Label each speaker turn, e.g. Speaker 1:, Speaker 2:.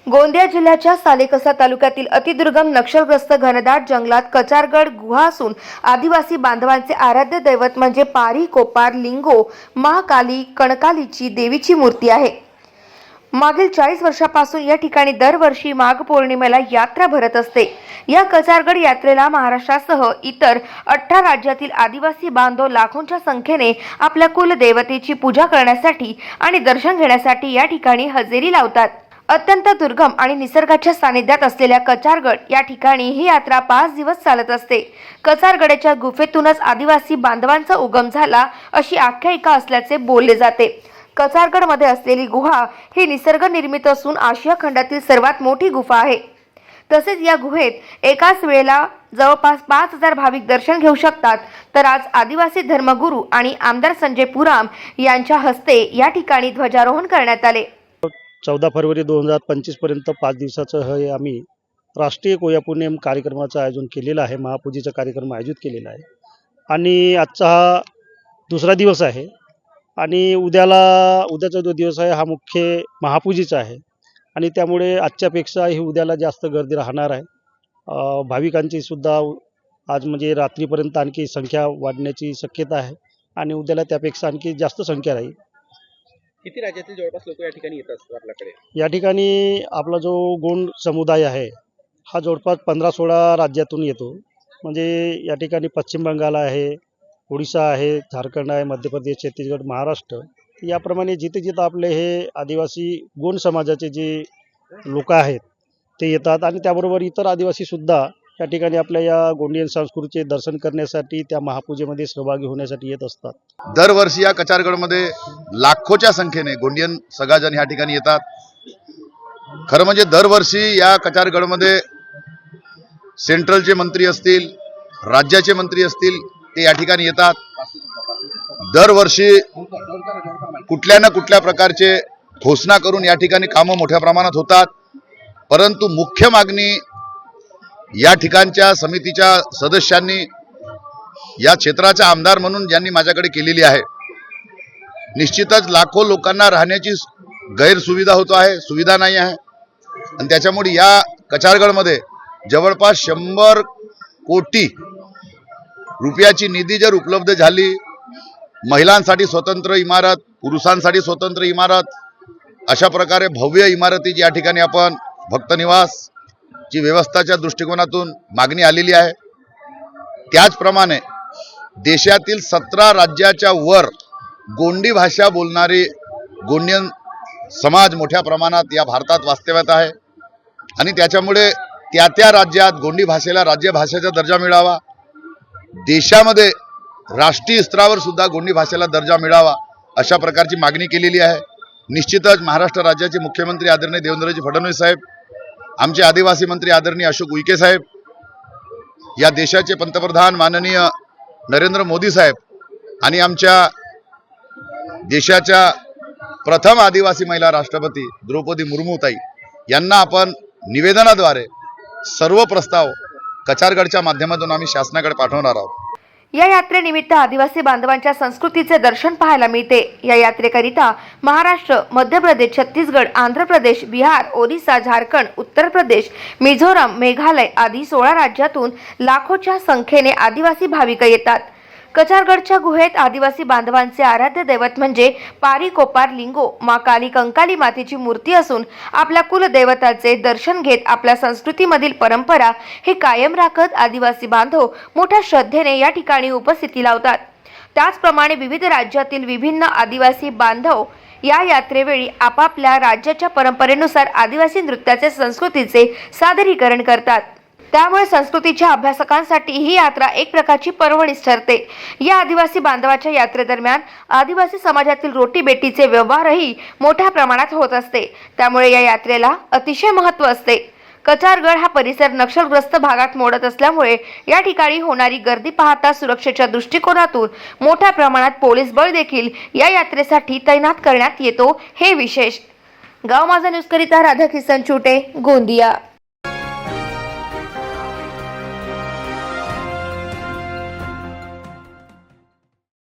Speaker 1: गोंदिया जिल्ह्याच्या सालेकसा तालुक्यातील अतिदुर्गम नक्षलग्रस्त घनदाट जंगलात कचारगड गुहा असून आदिवासी बांधवांचे आराध्य दैवत म्हणजे पारी कोपार लिंगो महाकाली कणकालीची देवीची मूर्ती आहे। मागील 40 वर्षांपासून या ठिकाणी दरवर्षी माघ पौर्णिमेला यात्रा भरत असते। या कचारगड यात्रेला महाराष्ट्रासह इतर 18 राज्यातील आदिवासी बांधव लाखोंच्या संख्येने आपल्या कुलदेवतेची पूजा करण्यासाठी आणि दर्शन घेण्यासाठी या ठिकाणी हजेरी लावतात। अत्यंत दुर्गम आणि निसर्गाच्या सानिध्यात असलेल्या कचारगड या ठिकाणी ही यात्रा 5 दिवस चालत असते। कचारगडाच्या गुफेतूनच आदिवासी बांधवांचा उगम झाला अशी आख्यायिका असल्याचे बोलले जाते। कचारगडमध्ये असलेली गुहा ही निसर्ग निर्मित असून आशिया खंडातील सर्वात मोठी गुफा आहे। तसेच या गुहेत एकाच वेळेला जवळपास 5000 भाविक दर्शन घेऊ शकतात। तर आज आदिवासी धर्मगुरू आणि आमदार संजय पुराम यांच्या हस्ते या ठिकाणी ध्वजारोहण करण्यात आले।
Speaker 2: 14 फरवरी 2025 पर्यंत 5 दिवसाचं हे आम्ही राष्ट्रीय कोया पुण्यम कार्यक्रमाचं आयोजन केलेलं आहे। महापूजेचा कार्यक्रम आयोजित केलेला आहे आणि आजचा हा दुसरा दिवस आहे आणि उद्याचा जो दिवस आहे हा मुख्य महापूजेचा आहे आणि त्यामुळे आजच्यापेक्षा ही उद्याला जास्त गर्दी राहणार आहे। भाविकांची सुद्धा आज म्हणजे रात्रीपर्यंत आणखी संख्या वाढण्याची शक्यता आहे आणि उद्याला त्यापेक्षा आणखी जास्त संख्या राहील।
Speaker 3: किती राज्यातील जवळपास लोक या ठिकाणी येतात आपल्याकडे?
Speaker 2: या ठिकाणी आपला जो गोंड समुदाय आहे हा जवळपास 15-16 राज्यातून येतो। म्हणजे या ठिकाणी पश्चिम बंगाल आहे, ओडिशा आहे, झारखंड आहे, मध्य प्रदेश, छत्तीसगड, महाराष्ट्र याप्रमाणे जिथे जिथे आपले हे आदिवासी गोंड समाजाचे जे लोक आहेत ते येतात आणि त्याबरोबर इतर आदिवासीसुद्धा या ठिकाणी आपल्या या गोंडियन संस्कृतीचे दर्शन करण्यासाठी त्या महापूजेमध्ये सहभागी होण्यासाठी येत असतात।
Speaker 4: दरवर्षी या कचारगडमध्ये लाखोच्या संख्येने गोंडियन सगाजन या ठिकाणी येतात। खरं म्हणजे दरवर्षी या कचारगडमध्ये सेंट्रलचे मंत्री असतील, राज्याचे मंत्री असतील, ते या ठिकाणी येतात। दरवर्षी कुठल्या ना कुठल्या प्रकारचे घोषणा करून या ठिकाणी कामं मोठ्या प्रमाणात होतात। परंतु मुख्य मागणी या ठिकाणच्या समितीच्या सदस्यांनी या क्षेत्राचा आमदार म्हणून ज्यांनी माझ्याकडे केलेली आहे, निश्चितच लाखो लोकांना राहण्याची गैरसुविधा होतो आहे, सुविधा नाही आहे आणि त्याच्यामुळे या कचारगडमध्ये जवळपास 100 कोटी रुपयाची निधी जर उपलब्ध झाली, महिलांसाठी स्वतंत्र इमारत, पुरुषांसाठी स्वतंत्र इमारत, अशा प्रकारे भव्य इमारतीची या ठिकाणी आपण भक्तनिवास ची व्यवस्थाच्या दृष्टिकोनातून मागणी आलेली आहे। त्याचप्रमाणे देशातील 17 राज्याच्या वर गोंडी भाषा बोलणारी गोंडियन समाज मोठ्या प्रमाणात या भारतात वास्तव्यात आहे आणि त्याच्यामुळे त्या राज्यात गोंडी भाषेला राज्यभाषेचा दर्जा मिळावा, देशामध्ये राष्ट्रीय स्तरावर सुद्धा गोंडी भाषेला दर्जा मिळावा अशा प्रकारची मागणी केलेली आहे। निश्चितच महाराष्ट्र राज्याचे मुख्यमंत्री आदरणीय देवेंद्रजी फडणवीस साहेब, आमचे आदिवासी मंत्री आदरणीय अशोक उईके साहेब, या देशाचे पंतप्रधान माननीय नरेंद्र मोदी साहेब आणि आमच्या देशाच्या प्रथम आदिवासी महिला राष्ट्रपती द्रौपदी मुर्मू ताई यांना आपण निवेदनाद्वारे सर्व प्रस्ताव कचारगडच्या माध्यमातून आम्ही शासनाकडे पाठवणार आहोत।
Speaker 1: या यात्रेनिमित्त आदिवासी बांधवांच्या संस्कृतीचे दर्शन पाहायला मिळते। या यात्रेकरिता महाराष्ट्र, मध्य प्रदेश, छत्तीसगड, आंध्र प्रदेश, बिहार, ओडिशा, झारखंड, उत्तर प्रदेश, मिझोराम, मेघालय आदी 16 राज्यातून लाखोच्या संख्येने आदिवासी भाविक येतात। कचारगडच्या गुहेत आदिवासी बांधवांचे आराध्य दैवत म्हणजे पारी कोपार लिंगो महाकाली कंकाली मातेची मूर्ती असून आपल्या कुलदैवताचे दर्शन घेत आपल्या संस्कृतीमधील परंपरा हे कायम राखत आदिवासी बांधव मोठ्या श्रद्धेने या ठिकाणी उपस्थिती लावतात। त्याचप्रमाणे विविध राज्यातील विभिन्न आदिवासी बांधव या यात्रेवेळी आपापल्या राज्याच्या परंपरेनुसार आदिवासी नृत्याचे संस्कृतीचे सादरीकरण करतात। त्यामुळे संस्कृतीच्या अभ्यासकांसाठी ही यात्रा एक प्रकारची पर्वणीच ठरते। या आदिवासी बांधवाच्या यात्रेदरम्यान आदिवासी समाजातील रोटीबेटीचे व्यवहारही मोठ्या प्रमाणात होत असते। त्यामुळे या यात्रेला अतिशय महत्त्व असते। कचारगड हा परिसर नक्षलग्रस्त भागात मोडत असल्यामुळे या ठिकाणी होणारी गर्दी पाहता सुरक्षेच्या दृष्टिकोनातून मोठ्या प्रमाणात पोलीस बळ देखील या यात्रेसाठी तैनात करण्यात येतो, हे विशेष। गाव माझा न्यूजकरिता राधाकिसन चुटे, गोंदिया।